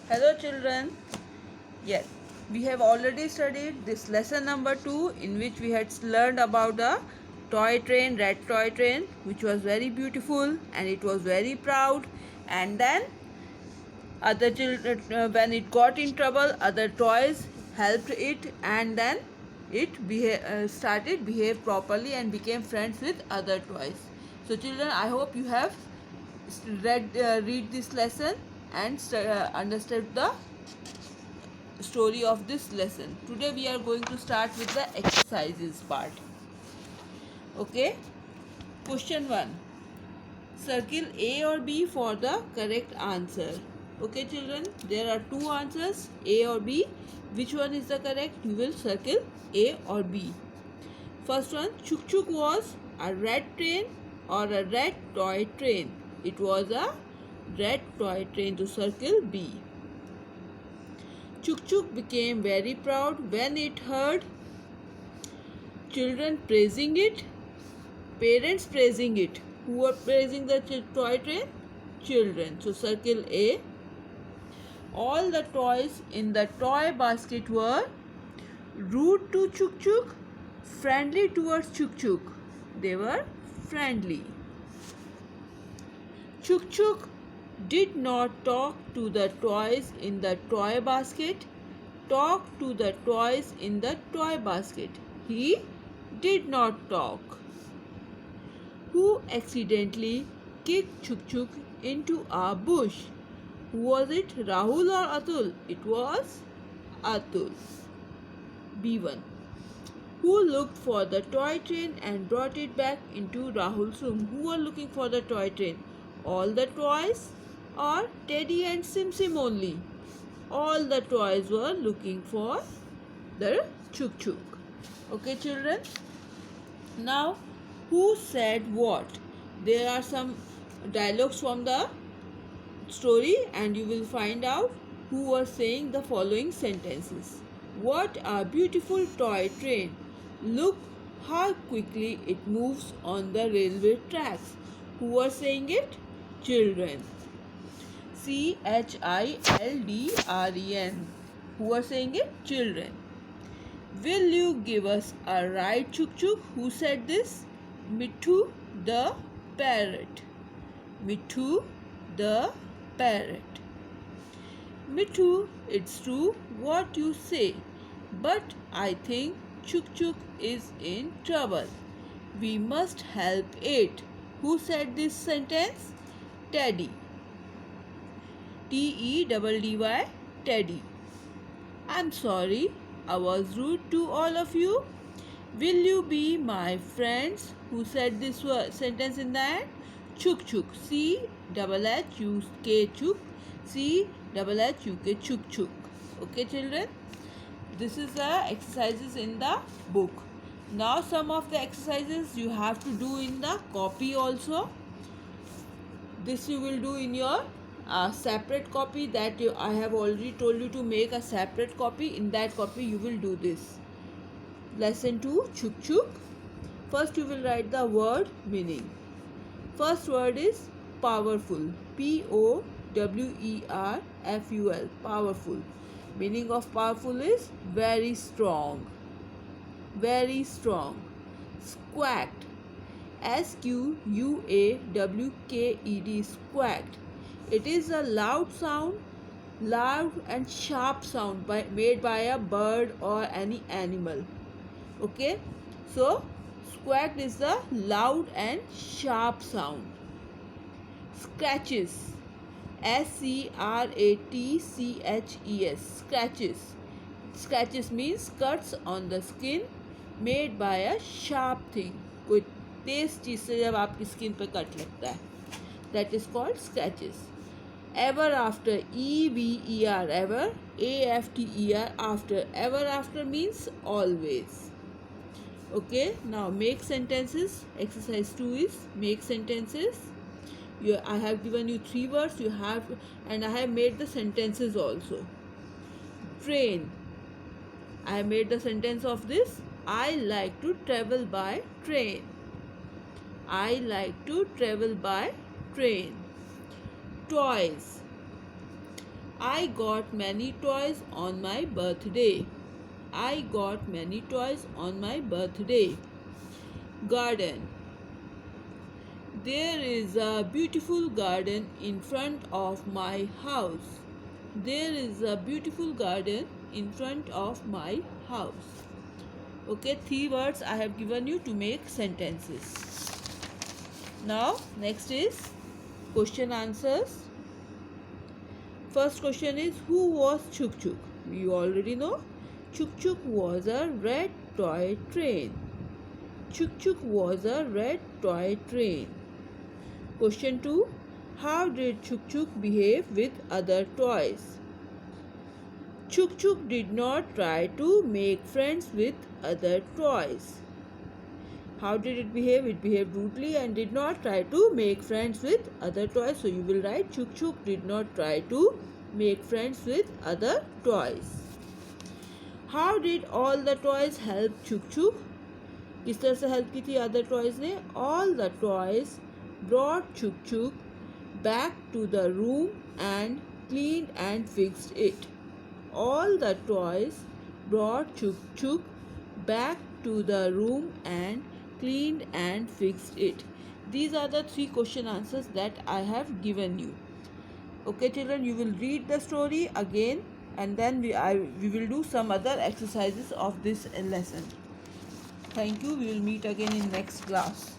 Hello children. Yes, we have already studied this lesson number 2 in which we had learned about the toy train, red toy train, which was very beautiful and it was very proud. And then other children, when it got in trouble, other toys helped it, and then it started behave properly and became friends with other toys. So children, I hope you have read this lesson and understood the story of this lesson. Today we are going to start with the exercises part. Okay? Question 1. Circle A or B for the correct answer. Okay children, there are two answers, A or B. Which one is the correct? You will circle A or B. First one, Chuk Chuk was a red train or a red toy train. It was a red toy train, to circle B. Chuk Chuk became very proud when it heard children praising it, parents praising it. Who were praising the toy train? Children. So circle A. All the toys in the toy basket were rude to Chuk Chuk, friendly towards Chuk Chuk. They were friendly. Chuk Chuk did not talk to the toys in the toy basket. Talk to the toys in the toy basket. He did not talk. Who accidentally kicked Chuk Chuk into a bush? Who was it, Rahul or Atul? It was Atul. B1. Who looked for the toy train and brought it back into Rahul's room? Who were looking for the toy train? All the toys or Teddy and Sim Sim only? All the toys were looking for the Chuk Chuk. Okay children? Now, who said what? There are some dialogues from the story and you will find out who was saying the following sentences. What a beautiful toy train. Look how quickly it moves on the railway tracks. Who was saying it? Children. Children. Who was saying it? Children. Will you give us a ride, Chuk Chuk? Who said this? Mithu the parrot. Mithu the parrot. Mithu, it's true what you say, but I think Chuk Chuk is in trouble. We must help it. Who said this sentence? Teddy. Teddy. Teddy. I'm sorry, I was rude to all of you. Will you be my friends? Who said this sentence in the end? Chuk Chuk. C-H-H-U-K Chuk. C-H-H-U-K Chuk Chuk. Okay children? This is the exercises in the book. Now some of the exercises you have to do in the copy also. This you will do in your separate copy that I have already told you to make a separate copy. In that copy you will do this. Lesson 2, Chuk Chuk. First you will write the word meaning. First word is powerful. P-O-W-E-R-F-U-L. Powerful. Meaning of powerful is very strong. Very strong. Squawked. S-Q-U-A-W-K-E-D. Squawked. It is a loud sound, loud and sharp sound made by a bird or any animal. Okay, so squawked is the loud and sharp sound. Scratches. S-C-R-A-T-C-H-E-S. Scratches. Scratches means cuts on the skin made by a sharp thing. कोई तेज चीज से जब आपकी skin पे cut लगता है, that is called scratches. Ever after. E-V-E-R. Ever. A-F-T-E-R. After. Ever after means always. Okay, now make sentences. Exercise 2 is make sentences. I have given you 3 words. You have, and I have made the sentences also. Train. I have made the sentence of this. I like to travel by train. I like to travel by train. Toys. I got many toys on my birthday. I got many toys on my birthday. Garden. There is a beautiful garden in front of my house. There is a beautiful garden in front of my house. Okay, 3 words I have given you to make sentences. Now, next is question answers. First question is, who was Chuk Chuk? You already know. Chuk Chuk was a red toy train. Chuk Chuk was a red toy train. Question 2. How did Chuk Chuk behave with other toys? Chuk Chuk did not try to make friends with other toys. How did it behave? It behaved rudely and did not try to make friends with other toys. So you will write Chuk Chuk did not try to make friends with other toys. How did all the toys help Chuk Chuk? किस तरह से help की थी other toys ने? All the toys brought Chuk Chuk back to the room and cleaned and fixed it. All the toys brought Chuk Chuk back to the room and cleaned and fixed it. These are the 3 question answers that I have given you. Okay children, you will read the story again and then we will do some other exercises of this lesson. Thank you. We will meet again in next class.